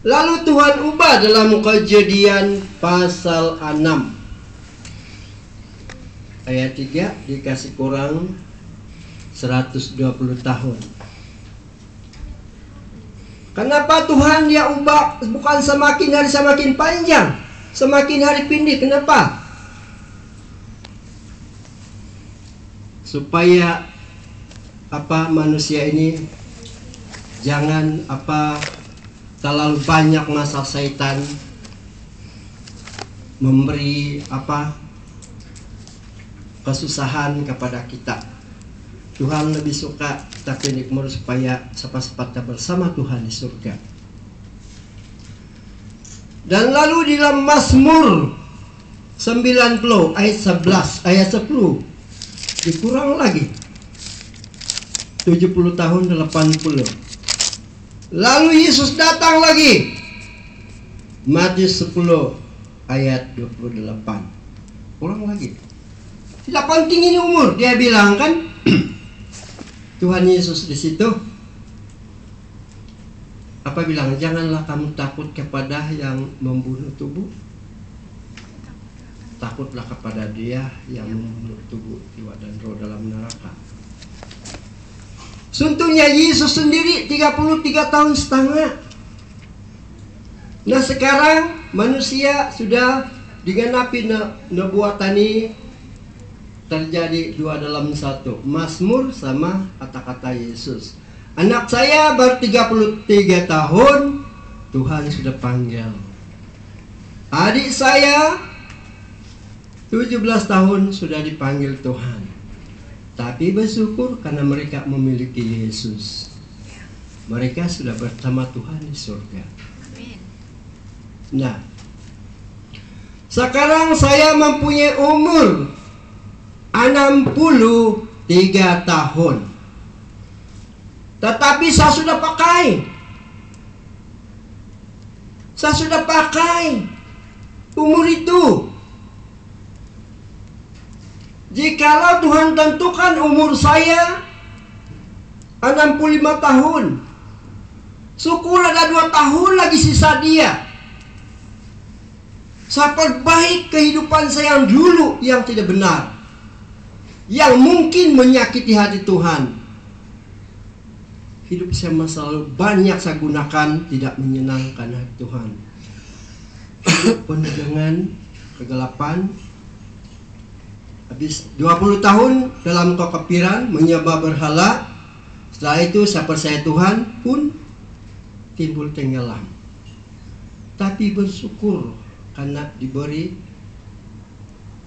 Lalu Tuhan ubah dalam Kejadian pasal 6 ayat 3, dikasih kurang 120 tahun. Kenapa Tuhan dia ubah? Bukan semakin hari semakin panjang, semakin hari pendek. Kenapa? Supaya manusia ini jangan terlalu banyak masa setan memberi kesusahan kepada kita. Tuhan lebih suka kita pendek umur supaya cepat-cepat bersama Tuhan di surga. Dan lalu di dalam Mazmur 90 ayat 11 ayat 10 dikurang lagi 70 tahun 80. Lalu Yesus datang lagi. Matius 10 ayat 28. Kurang lagi. Tidak penting ini umur, dia bilang kan. Tuhan Yesus di situ bilang, janganlah kamu takut kepada yang membunuh tubuh, takutlah kepada Dia yang membunuh tubuh, jiwa dan roh dalam neraka. Suntunya Yesus sendiri 33 tahun setengah. Nah sekarang manusia sudah digenapi nubuatan ini, terjadi 2 dalam 1. Mazmur sama kata-kata Yesus. Anak saya baru 33 tahun, Tuhan sudah panggil. Adik saya 17 tahun sudah dipanggil Tuhan. Tapi bersyukur karena mereka memiliki Yesus. Mereka sudah bersama Tuhan di surga. Nah, sekarang saya mempunyai umur 63 tahun. Tetapi saya sudah pakai. Saya sudah pakai umur itu. Jikalau Tuhan tentukan umur saya 65 tahun, syukur ada 2 tahun lagi sisa dia. Saya perbaik kehidupan saya yang dulu yang tidak benar, yang mungkin menyakiti hati Tuhan. Hidup saya selalu banyak saya gunakan tidak menyenangkan hati Tuhan. Penuh dengan kegelapan. Habis 20 tahun dalam kekafiran, menyembah berhala. Setelah itu saya percaya Tuhan pun timbul tenggelam. Tapi bersyukur karena diberi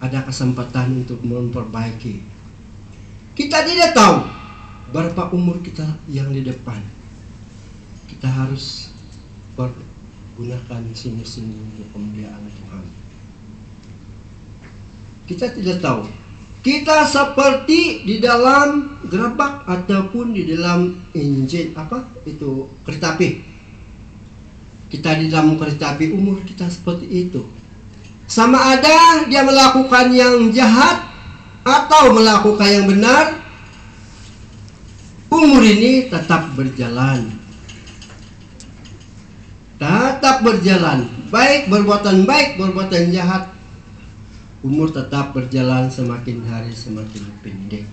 ada kesempatan untuk memperbaiki. Kita tidak tahu berapa umur kita yang di depan. Kita harus pergunakan sungguh-sungguh untuk kemuliaan Tuhan. Kita tidak tahu. Kita seperti di dalam gerabak ataupun di dalam injil kereta api. Kita di dalam kereta api, umur kita seperti itu. Sama ada dia melakukan yang jahat atau melakukan yang benar, umur ini tetap berjalan. Tetap berjalan. Baik perbuatan baik, perbuatan jahat, umur tetap berjalan, semakin hari semakin pendek.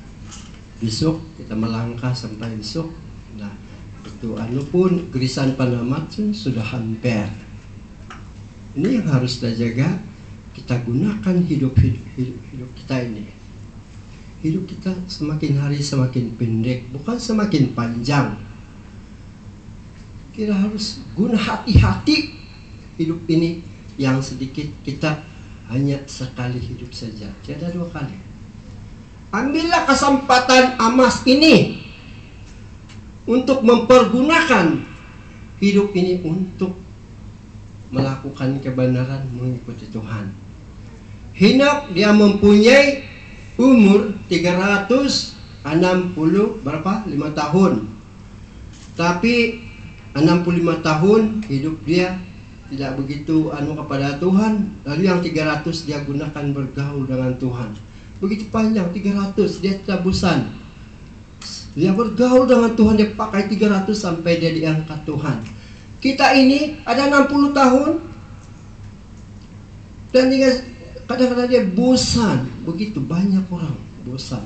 Besok kita melangkah sampai besok. Nah, itu pun gerisan penamat sudah hampir. Ini yang harus kita jaga. Kita gunakan hidup kita ini. Hidup kita semakin hari semakin pendek, bukan semakin panjang. Kita harus guna hati-hati hidup ini. Yang sedikit kita hanya sekali hidup saja, tiada 2 kali. Ambillah kesempatan emas ini untuk mempergunakan hidup ini untuk melakukan kebenaran, mengikuti Tuhan. Henok dia mempunyai umur 360 5 tahun. Tapi 65 tahun hidup dia tidak begitu kepada Tuhan. Lalu yang 300 dia gunakan bergaul dengan Tuhan. Begitu panjang 300 dia tidak bosan. Dia bergaul dengan Tuhan, dia pakai 300 sampai dia diangkat Tuhan. Kita ini ada 60 tahun dan kadang-kadang dia bosan. Begitu banyak orang bosan.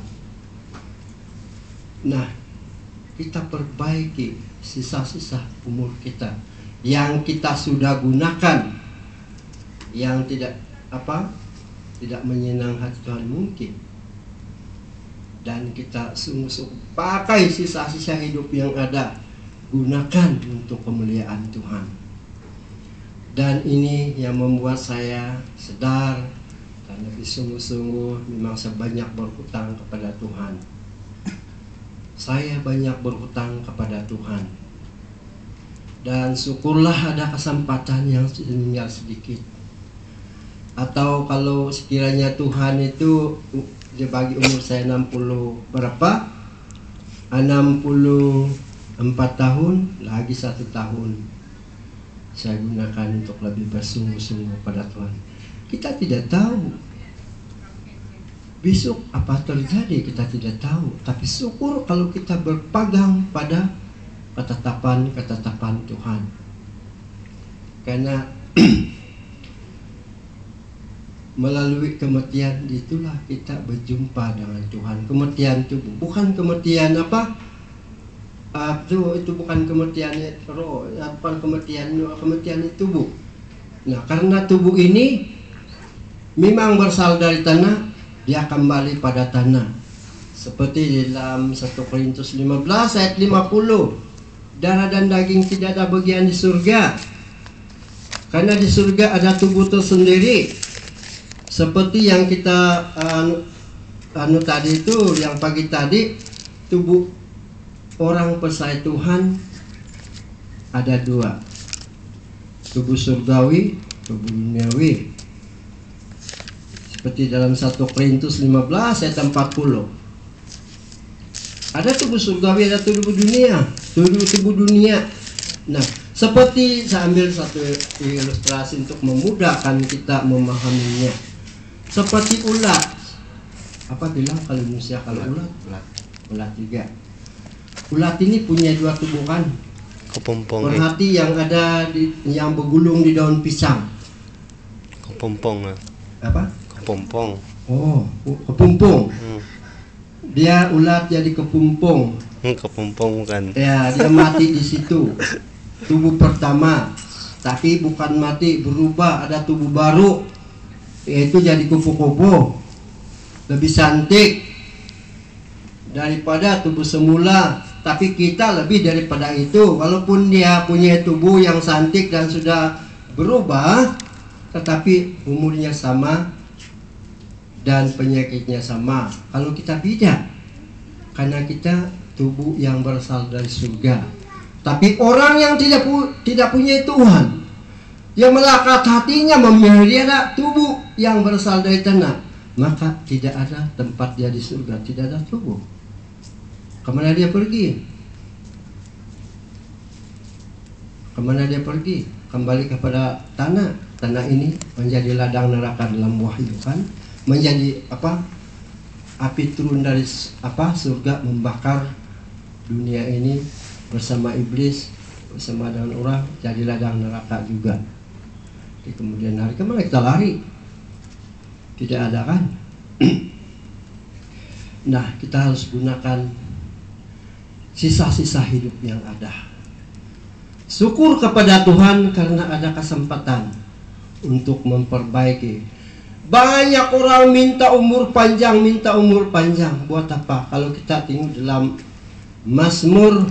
Nah, kita perbaiki sisa-sisa umur kita yang kita sudah gunakan, yang tidak menyenang hati Tuhan mungkin, dan kita sungguh-sungguh pakai sisa-sisa hidup yang ada, gunakan untuk kemuliaan Tuhan. Dan ini yang membuat saya sadar dan lebih sungguh-sungguh memang sebanyak berhutang kepada Tuhan. Saya banyak berhutang kepada Tuhan. Dan syukurlah ada kesempatan yang tinggal sedikit. Atau kalau sekiranya Tuhan itu dia bagi umur saya 60 berapa? 64 tahun, lagi 1 tahun saya gunakan untuk lebih bersungguh-sungguh pada Tuhan. Kita tidak tahu besok apa terjadi, kita tidak tahu. Tapi syukur kalau kita berpegang pada ketetapan Tuhan. Karena melalui kematian itulah kita berjumpa dengan Tuhan. Kematian tubuh, bukan kematian itu bukan kematian roh, bukan kematian tubuh. Nah, karena tubuh ini memang berasal dari tanah, dia kembali pada tanah. Seperti di dalam 1 Korintus 15 ayat 50. Darah dan daging tidak ada bagian di surga. Karena di surga ada tubuh tersendiri. Seperti yang kita tadi itu, yang pagi tadi, tubuh orang percaya Tuhan ada 2. Tubuh surgawi, tubuh duniawi. Seperti dalam 1 Korintus 15 ayat 40. Ada tubuh surgawi, ada tubuh dunia. Tubuh dunia. Nah, seperti saya ambil satu ilustrasi untuk memudahkan kita memahaminya. Seperti ulat. Apa bilang kalau manusia kalau ulat? Ulat juga. Ulat ini punya 2 tubuh kan? Kepompong. Perhati yang ada yang bergulung di daun pisang. Kepompong. Apa? Kepompong. Oh, kepompong. Dia ulat jadi kepompong. Kepompong kan? Ya, dia mati di situ. Tubuh pertama, tapi bukan mati, berubah, ada tubuh baru, yaitu jadi kupu-kupu, lebih cantik daripada tubuh semula. Tapi kita lebih daripada itu. Walaupun dia punya tubuh yang cantik dan sudah berubah, tetapi umurnya sama dan penyakitnya sama. Kalau kita beda, karena kita tubuh yang berasal dari surga. Tapi orang yang tidak punya Tuhan, yang melekat hatinya memelihara tubuh yang berasal dari tanah, maka tidak ada tempat dia di surga, tidak ada tubuh. Kemana dia pergi? Kemana dia pergi? Kembali kepada tanah. Tanah ini menjadi ladang neraka dalam Wahyu kan? Menjadi apa? Api turun dari surga membakar dunia ini bersama iblis, bersama dengan orang, jadi ladang neraka juga. Di kemudian hari kemana kita lari? Tidak ada kan? Nah, kita harus gunakan sisa-sisa hidup yang ada. Syukur kepada Tuhan karena ada kesempatan untuk memperbaiki. Banyak orang minta umur panjang. Buat apa? Kalau kita tengok dalam Mazmur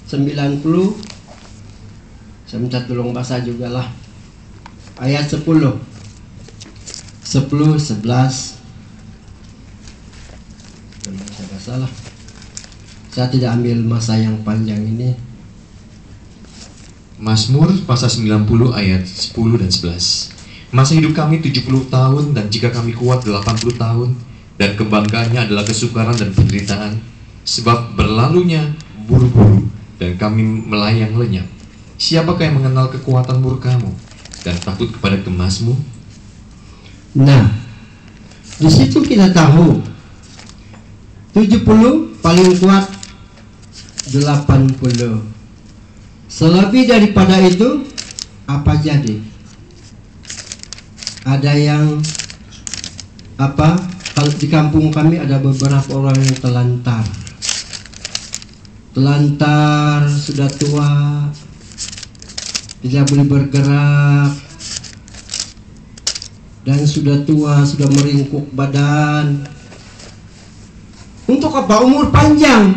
90, saya minta tolong baca juga lah. Ayat 10, 11. Saya baca lah. Saya tidak ambil masa yang panjang ini. Mazmur pasal 90 ayat 10 dan 11. Masa hidup kami 70 tahun, dan jika kami kuat 80 tahun, dan kebanggaannya adalah kesukaran dan penderitaan, sebab berlalunya buru-buru, dan kami melayang lenyap. Siapakah yang mengenal kekuatan murkamu, dan takut kepada kemasmu? Nah, di situ kita tahu 70 paling kuat 80. Selebih daripada itu, apa jadi? Ada yang apa? Kalau di kampung kami ada beberapa orang yang telantar. Telantar, sudah tua, tidak boleh bergerak, dan sudah tua, sudah meringkuk badan. Untuk apa? Umur panjang.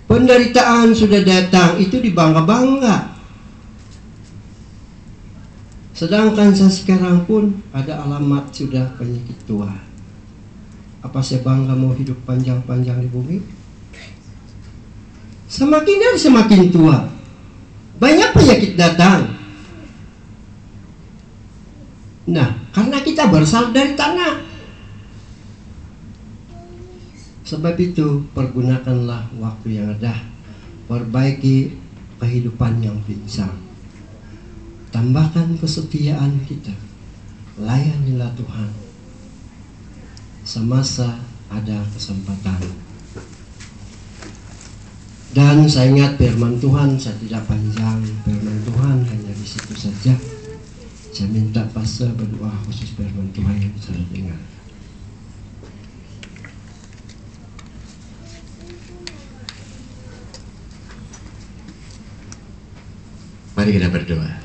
Penderitaan sudah datang, itu dibangga-bangga. Sedangkan saya sekarang pun ada alamat sudah penyakit tua. Apa saya bangga mau hidup panjang-panjang di bumi? Semakin hari semakin tua, banyak penyakit datang. Nah, karena kita berasal dari tanah. Sebab itu, pergunakanlah waktu yang ada, perbaiki kehidupan yang pincang. Tambahkan kesetiaan kita, layanilah Tuhan semasa ada kesempatan. Dan saya ingat firman Tuhan, saya tidak panjang, firman Tuhan hanya di situ saja. Saya minta pastor berdoa khusus firman Tuhan yang saya dengar. Mari kita berdoa.